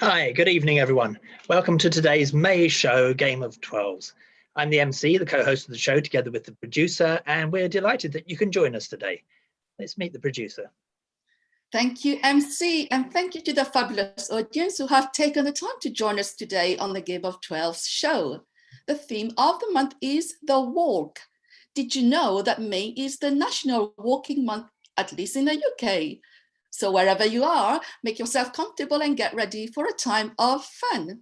Hi, good evening, everyone. Welcome to today's May show, Game of Tw'Elves. I'm the MC, the co-host of the show, together with the producer, and we're delighted that you can join us today. Let's meet the producer. Thank you, MC, and thank you to the fabulous audience who have taken the time to join us today on the Game of Tw'Elves show. The theme of the month is the walk. Did you know that May is the National Walking Month, at least in the UK? So wherever you are, make yourself comfortable and get ready for a time of fun.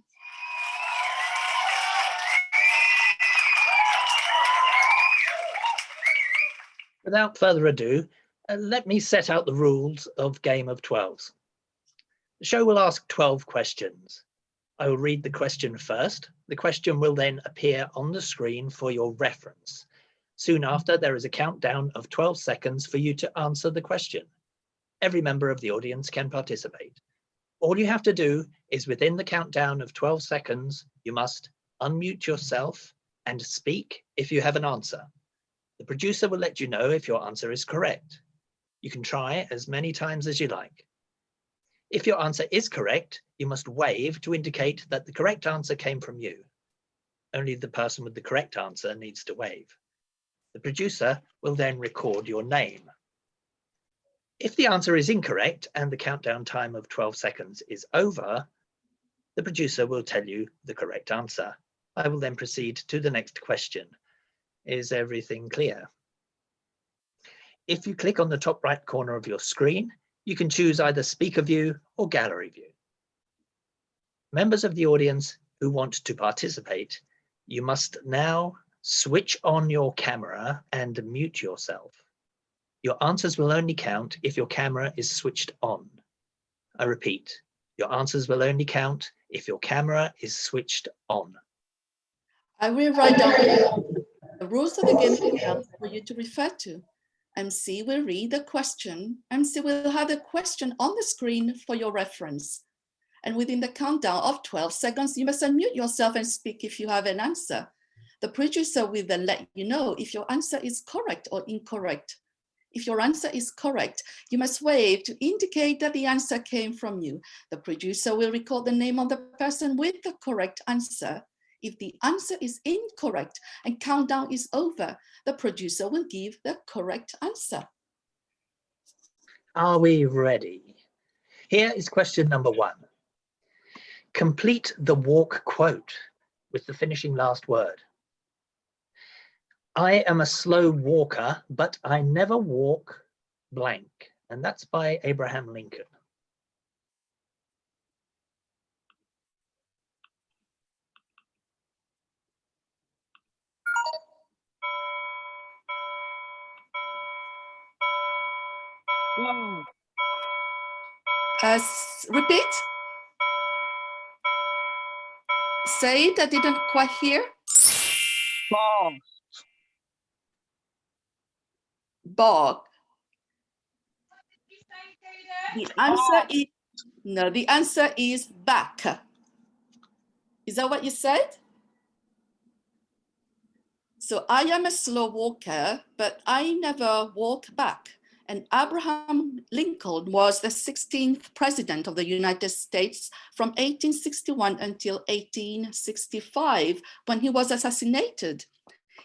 Without further ado, let me set out the rules of Game of Tw'Elves. The show will ask 12 questions. I will read the question first. The question will then appear on the screen for your reference. Soon after, there is a countdown of 12 seconds for you to answer the question. Every member of the audience can participate. All you have to do is, within the countdown of 12 seconds, you must unmute yourself and speak if you have an answer. The producer will let you know if your answer is correct. You can try as many times as you like. If your answer is correct, you must wave to indicate that the correct answer came from you. Only the person with the correct answer needs to wave. The producer will then record your name. If the answer is incorrect and the countdown time of 12 seconds is over, the producer will tell you the correct answer. I will then proceed to the next question. Is everything clear? If you click on the top right corner of your screen, you can choose either speaker view or gallery view. Members of the audience who want to participate, you must now switch on your camera and mute yourself. Your answers will only count if your camera is switched on. I repeat, your answers will only count if your camera is switched on. I will write down the rules of the game for you to refer to. MC will read the question. MC will have the question on the screen for your reference. And within the countdown of 12 seconds, you must unmute yourself and speak if you have an answer. The producer will then let you know if your answer is correct or incorrect. If your answer is correct, you must wave to indicate that the answer came from you. The producer will record the name of the person with the correct answer. If the answer is incorrect and countdown is over, the producer will give the correct answer. Are we ready? Here is question number 1. Complete the walk quote with the finishing last word. I am a slow walker, but I never walk blank. And that's by Abraham Lincoln. Repeat. Say it, I didn't quite hear. Bog. The answer is no. The answer is back. Is that what you said? So I am a slow walker, but I never walk back. And Abraham Lincoln was the 16th president of the United States from 1861 until 1865, when he was assassinated.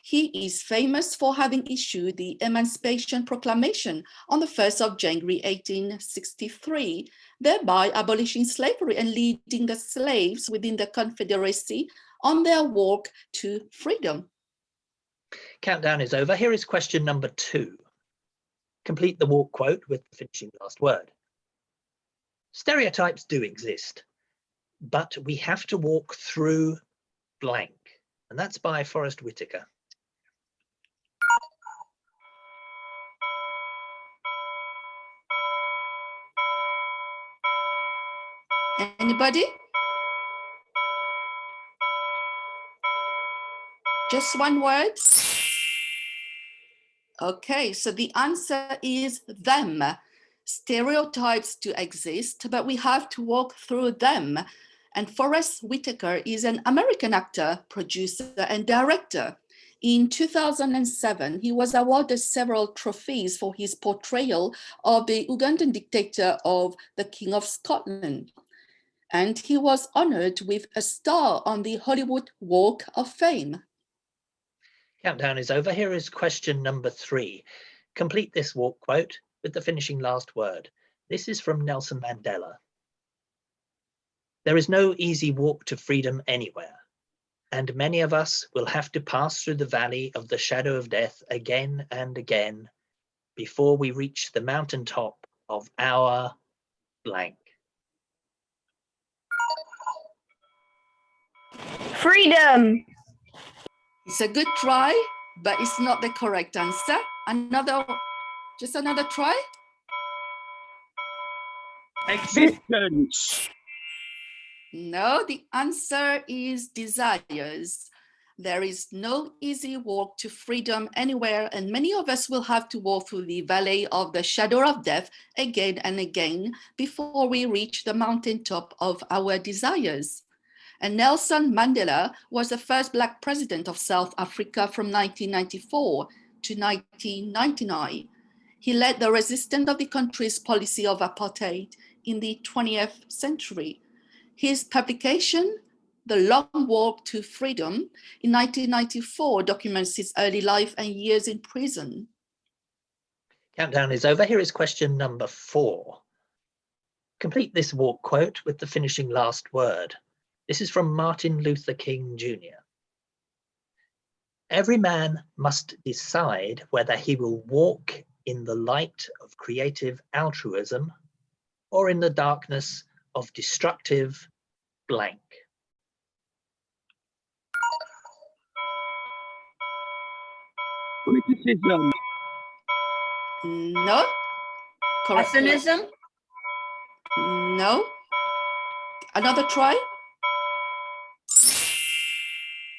He is famous for having issued the Emancipation Proclamation on the 1st of January, 1863, thereby abolishing slavery and leading the slaves within the Confederacy on their walk to freedom. Countdown is over. Here is question number 2. Complete the walk quote with the finishing last word. Stereotypes do exist, but we have to walk through blank. And that's by Forest Whitaker. Anybody? Just one word? Okay, so the answer is them. Stereotypes do exist, but we have to walk through them. And Forest Whitaker is an American actor, producer, and director. In 2007, he was awarded several trophies for his portrayal of the Ugandan dictator of the King of Scotland. and he was honored with a star on the Hollywood Walk of Fame. Countdown is over. Here is question number 3. Complete this walk quote with the finishing last word. This is from Nelson Mandela. There is no easy walk to freedom anywhere, and many of us will have to pass through the valley of the shadow of death again and again before we reach the mountaintop of our blank. Freedom. It's a good try, but it's not the correct answer. Just another try. Existence. No, the answer is desires. There is no easy walk to freedom anywhere, and many of us will have to walk through the valley of the shadow of death again and again before we reach the mountaintop of our desires. And Nelson Mandela was the first Black president of South Africa from 1994 to 1999. He led the resistance of the country's policy of apartheid in the 20th century. His publication, The Long Walk to Freedom, in 1994 documents his early life and years in prison. Countdown is over. Here is question number 4. Complete this walk quote with the finishing last word. This is from Martin Luther King Jr. Every man must decide whether he will walk in the light of creative altruism or in the darkness of destructive blank. Criticism. No. Correct. Pessimism. No. Another try.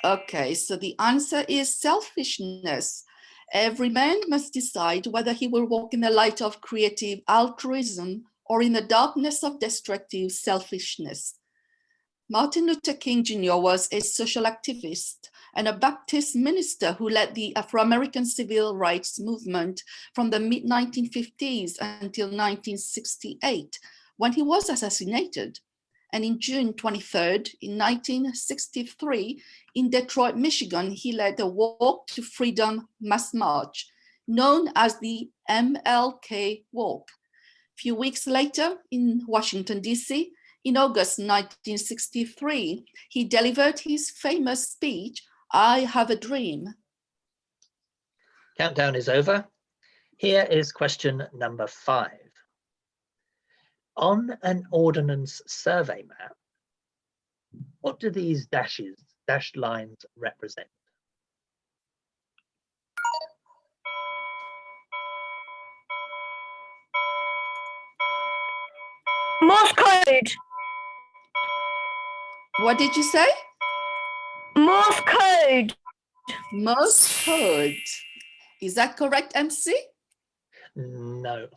Okay, so the answer is selfishness. Every man must decide whether he will walk in the light of creative altruism or in the darkness of destructive selfishness. Martin Luther King Jr. was a social activist and a Baptist minister who led the Afro-American civil rights movement from the mid-1950s until 1968, when he was assassinated. And in June 23rd, in 1963, in Detroit, Michigan, he led the Walk to Freedom mass march, known as the MLK Walk. A few weeks later, in Washington, D.C., in August 1963, he delivered his famous speech, I Have a Dream. Countdown is over. Here is question number 5. On an Ordnance Survey map, what do these dashed lines represent? Morse code. What did you say? Morse code. Morse code. Is that correct, MC? No.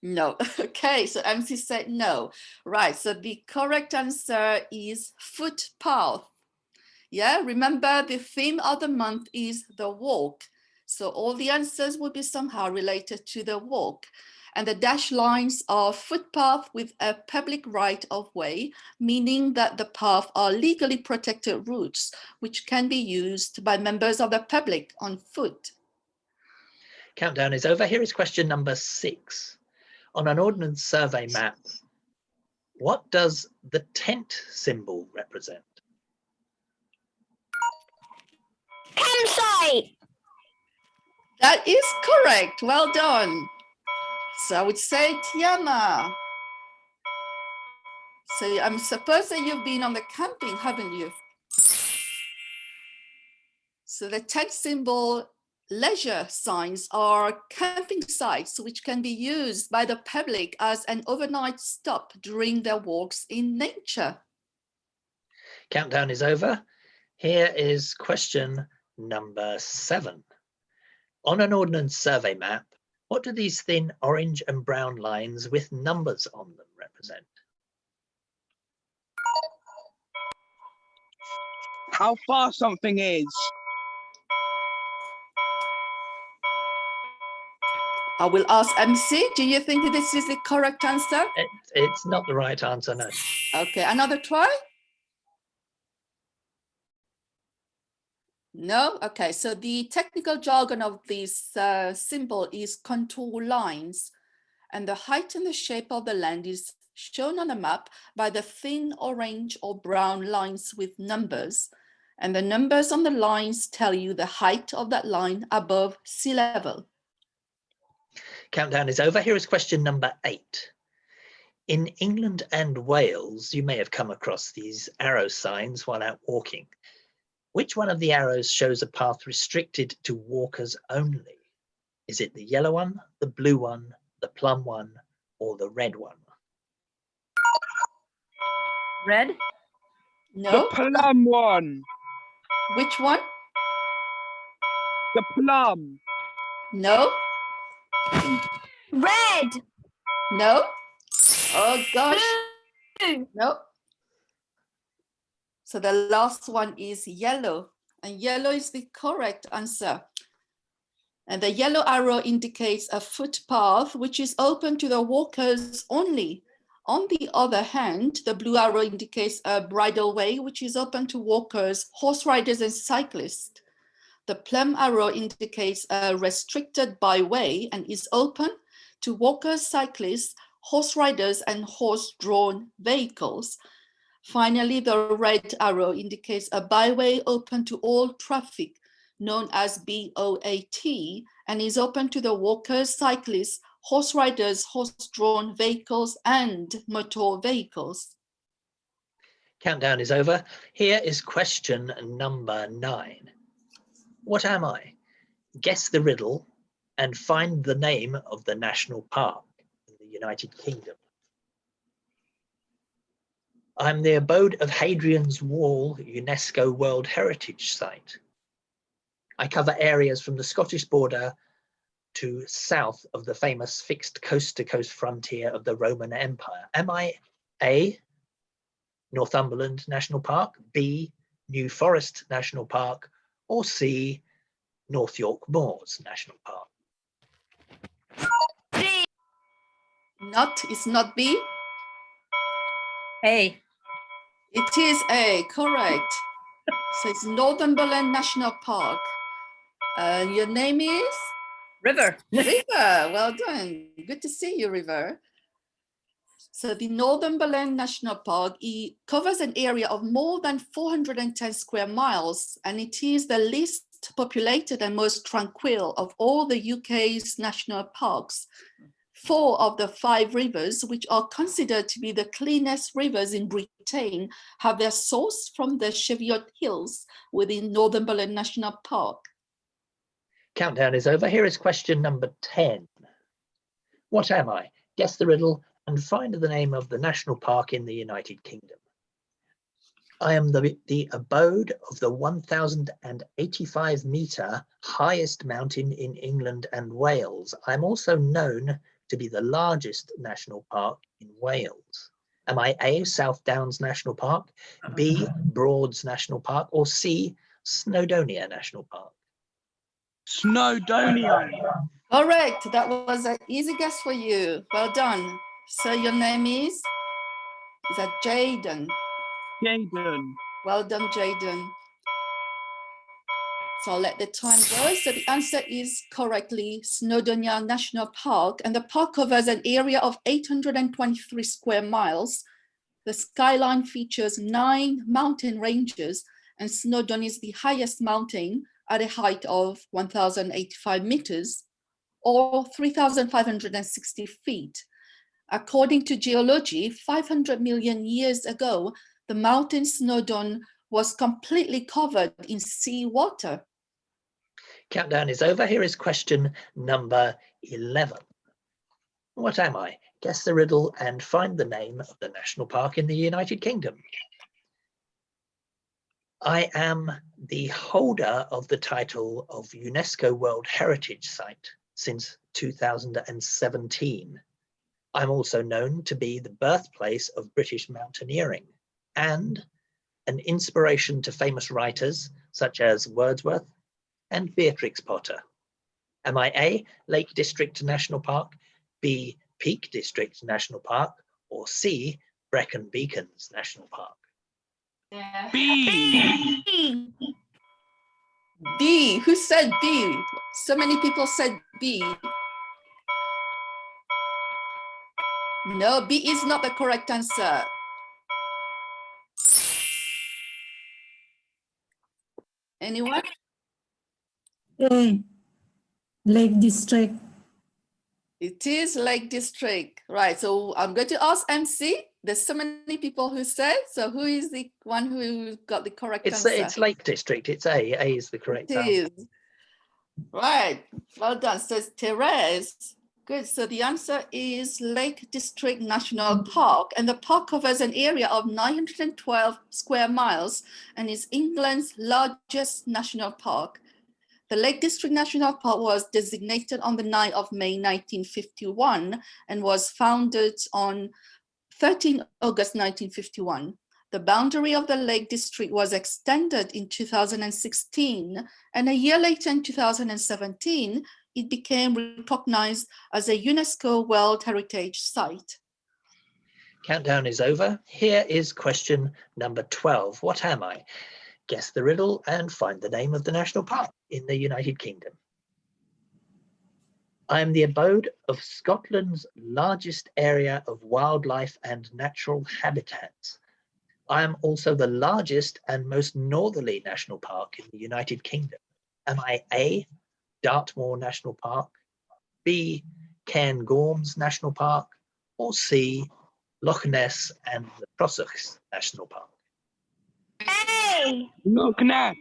No. Okay, so MC said no. Right, so the correct answer is footpath. Yeah, remember the theme of the month is the walk. So all the answers will be somehow related to the walk. And the dashed lines are footpath with a public right of way, meaning that the path are legally protected routes, which can be used by members of the public on foot. Countdown is over. Here is question number 6. On an Ordnance Survey map, what does the tent symbol represent? Campsite. That is correct. Well done. So I would say Tiama. So I'm supposed that you've been on the camping, haven't you? So the tent symbol leisure signs are camping sites which can be used by the public as an overnight stop during their walks in nature. Countdown is over. Here is question number 7. On an Ordnance Survey map, what do these thin orange and brown lines with numbers on them represent? How far something is. I will ask MC, do you think that this is the correct answer? It's not the right answer, no. Okay, another try? No? Okay, so the technical jargon of this symbol is contour lines, and the height and the shape of the land is shown on a map by the thin orange or brown lines with numbers, and the numbers on the lines tell you the height of that line above sea level. Countdown is over. Here is question number 8. In England and Wales, you may have come across these arrow signs while out walking. Which one of the arrows shows a path restricted to walkers only? Is it the yellow one, the blue one, the plum one, or the red one? Red. The No? plum one. Which one? The plum. No? Red. No? Oh gosh, Blue. no. So the last one is yellow, and yellow is the correct answer. And the yellow arrow indicates a footpath which is open to the walkers only. On the other hand, the blue arrow indicates a bridleway which is open to walkers, horse riders, and cyclists. The plum arrow indicates a restricted byway and is open to walkers, cyclists, horse riders, and horse-drawn vehicles. Finally, the red arrow indicates a byway open to all traffic, known as BOAT, and is open to the walkers, cyclists, horse riders, horse-drawn vehicles, and motor vehicles. Countdown is over. Here is question number 9. What am I? Guess the riddle and find the name of the national park in the United Kingdom. I'm the abode of Hadrian's Wall UNESCO World Heritage Site. I cover areas from the Scottish border to south of the famous fixed coast-to-coast frontier of the Roman Empire. Am I A, Northumberland National Park, B, New Forest National Park, or C, North York Moors National Park? B. It's not B. A. It is A, correct. So it's Northumberland National Park. Your name is? River. River. Well done. Good to see you, River. So the Northumberland National Park covers an area of more than 410 square miles, and it is the least populated and most tranquil of all the UK's national parks. 4 of the 5 rivers, which are considered to be the cleanest rivers in Britain, have their source from the Cheviot Hills within Northumberland National Park. Countdown is over. Here is question number 10. What am I? Guess the riddle and find the name of the national park in the United Kingdom. I am the abode of the 1,085 metre highest mountain in England and Wales. I'm also known to be the largest national park in Wales. Am I A, South Downs National Park, B, Broads National Park, or C, Snowdonia National Park? Snowdonia. Correct. That was an easy guess for you. Well done. So your name is that Jaden? Jaden. Well done, Jaden. So I'll let the time go. So the answer is correctly Snowdonia National Park, and the park covers an area of 823 square miles. The skyline features 9 mountain ranges, and Snowdon is the highest mountain at a height of 1,085 meters or 3,560 feet. According to geology, 500 million years ago, the mountain Snowdon was completely covered in seawater. Countdown is over. Here is question number 11. What am I? Guess the riddle and find the name of the national park in the United Kingdom. I am the holder of the title of UNESCO World Heritage Site since 2017. I'm also known to be the birthplace of British mountaineering and an inspiration to famous writers such as Wordsworth and Beatrix Potter. Am I A, Lake District National Park, B, Peak District National Park, or C, Brecon Beacons National Park? B. B. B. Who said B? So many people said B. No, B is not the correct answer. Anyone? A, Lake District. It is Lake District. Right. So I'm going to ask MC. There's so many people who said. So who is the one who got the correct answer? It's Lake District. It's A. A is the correct It answer. is. Right. Well done. So it's Therese. Good. So the answer is Lake District National Park. And the park covers an area of 912 square miles and is England's largest national park. The Lake District National Park was designated on the 9th of May 1951 and was founded on 13 August 1951. The boundary of the Lake District was extended in 2016, and a year later in 2017, it became recognized as a UNESCO World Heritage Site. Countdown is over. Here is question number 12. What am I? Guess the riddle and find the name of the national park in the United Kingdom. I am the abode of Scotland's largest area of wildlife and natural habitats. I am also the largest and most northerly national park in the United Kingdom. Am I A, Dartmoor National Park, B, Cairngorms National Park, or C, Loch Ness and the Trossachs National Park? A. Loch Ness.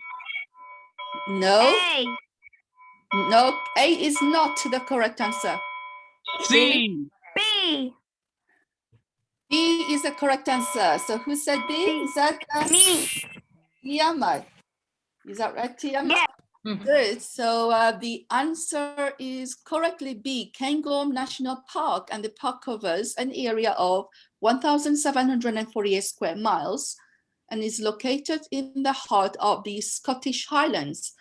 No, A. no, A is not the correct answer. C. B. B is the correct answer. So who said B? Is that Me. Tiama? Is that right, Tiama? Yeah. Good. So the answer is correctly B, Cairngorm National Park, and the park covers an area of 1,748 square miles and is located in the heart of the Scottish Highlands.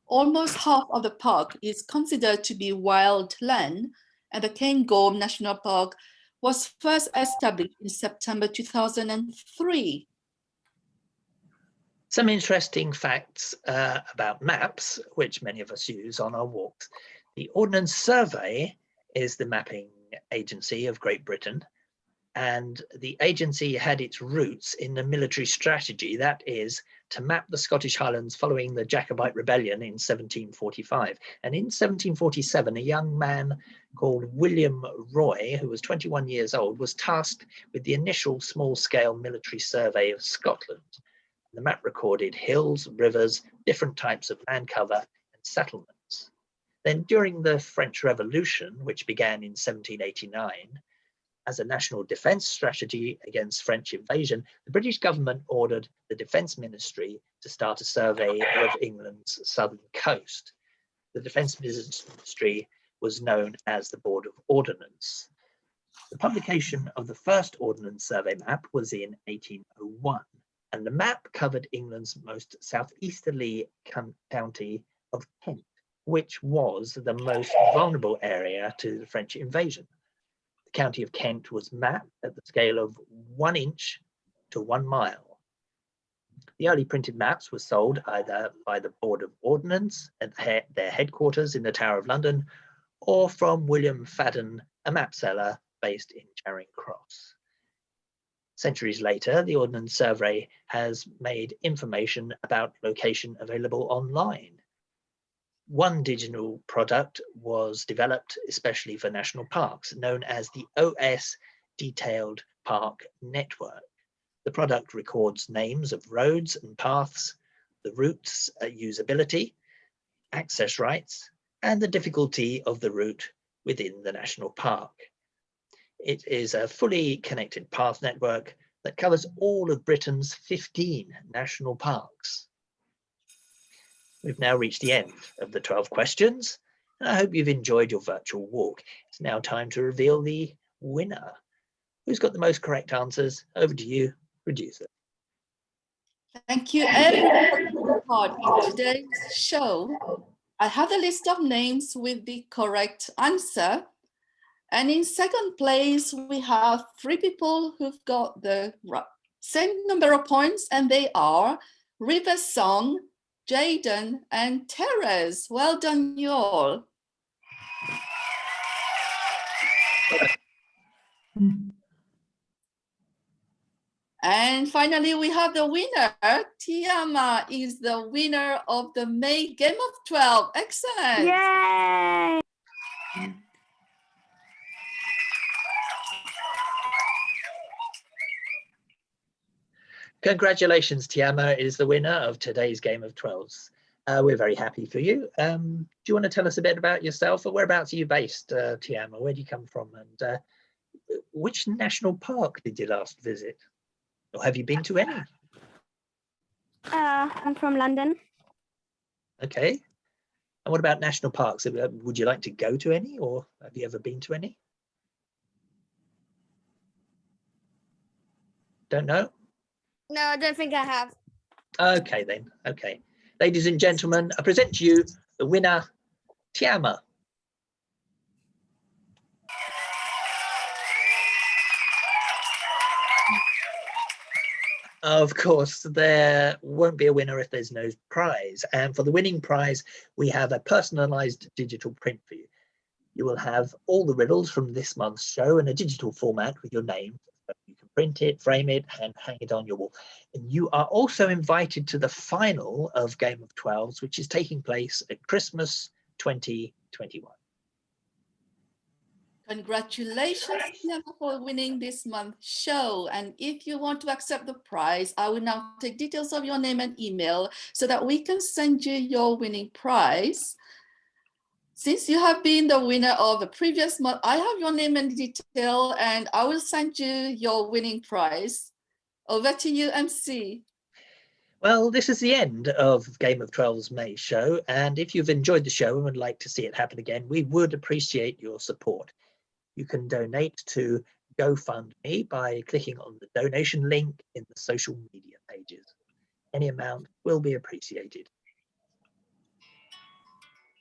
Almost half of the park is considered to be wildland, and the Cairngorm National Park was first established in September 2003. Some interesting facts about maps, which many of us use on our walks. The Ordnance Survey is the mapping agency of Great Britain, and the agency had its roots in the military strategy, that is, to map the Scottish Highlands following the Jacobite Rebellion in 1745. And in 1747, a young man called William Roy, who was 21 years old, was tasked with the initial small-scale military survey of Scotland. The map recorded hills, rivers, different types of land cover, and settlements. Then during the French Revolution, which began in 1789, as a national defence strategy against French invasion, the British government ordered the Defence Ministry to start a survey of England's southern coast. The Defence Ministry was known as the Board of Ordnance. The publication of the first Ordnance Survey map was in 1801, and the map covered England's most southeasterly county of Kent, which was the most vulnerable area to the French invasion. The county of Kent was mapped at the scale of 1 inch to 1 mile. The early printed maps were sold either by the Board of Ordnance at their headquarters in the Tower of London, or from William Fadden, a map seller based in Charing Cross. Centuries later, the Ordnance Survey has made information about location available online. One digital product was developed especially for national parks, known as the OS Detailed Park Network. The product records names of roads and paths, the route's usability, access rights, and the difficulty of the route within the national park. It is a fully connected path network that covers all of Britain's 15 national parks. We've now reached the end of the 12 questions, and I hope you've enjoyed your virtual walk. It's now time to reveal the winner. Who's got the most correct answers? Over to you, producer. Thank you everyone for taking part in today's show. I have a list of names with the correct answer. And in second place, we have 3 people who've got the same number of points, and they are River Song, Jaden, and Therese. Well done, you all. And finally, we have the winner. Tiama is the winner of the May Game of 12. Excellent. Yay! Congratulations, Tiama is the winner of today's Game of Twelves. We're very happy for you. Do you want to tell us a bit about yourself? Or whereabouts are you based, Tiama? Where do you come from? And which national park did you last visit? Or have you been to any? I'm from London. Okay. And what about national parks? Would you like to go to any, or have you ever been to any? Don't know? No, I don't think I have. Okay then, okay. Ladies and gentlemen, I present to you the winner, Tiama. Of course, there won't be a winner if there's no prize. And for the winning prize, we have a personalized digital print for you. You will have all the riddles from this month's show in a digital format with your name. So you can print it, frame it, and hang it on your wall. And you are also invited to the final of Game of Tw'Elves, which is taking place at Christmas 2021. Congratulations, Tiama, for winning this month's show. And if you want to accept the prize, I will now take details of your name and email so that we can send you your winning prize. Since you have been the winner of the previous month, I have your name and detail, and I will send you your winning prize. Over to you, MC. Well, this is the end of Game of Tw'Elves May show, and if you've enjoyed the show and would like to see it happen again, we would appreciate your support. You can donate to GoFundMe by clicking on the donation link in the social media pages. Any amount will be appreciated.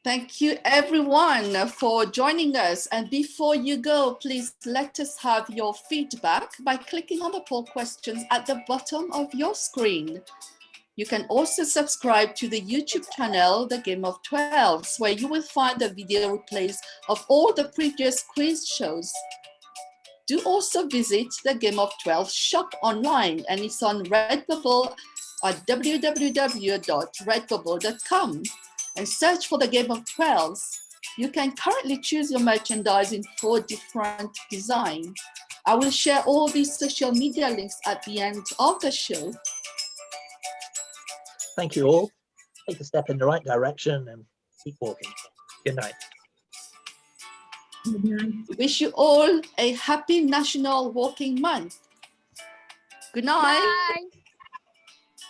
Thank you, everyone, for joining us. And before you go, please let us have your feedback by clicking on the poll questions at the bottom of your screen. You can also subscribe to the YouTube channel, The Game of Tw'Elves, where you will find the video replays of all the previous quiz shows. Do also visit the Game of Tw'Elves shop online, and it's on Redbubble at www.redbubble.com. And search for the Game of Tw'Elves. You can currently choose your merchandise in 4 different designs. I will share all these social media links at the end of the show. Thank you all. Take a step in the right direction and keep walking. Good night. Good night. Wish you all a happy National Walking Month. Good night. Bye.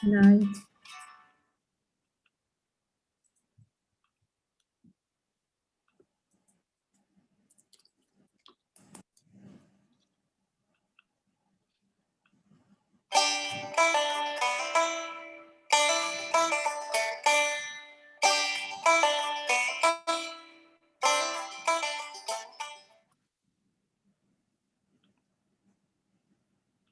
Good night.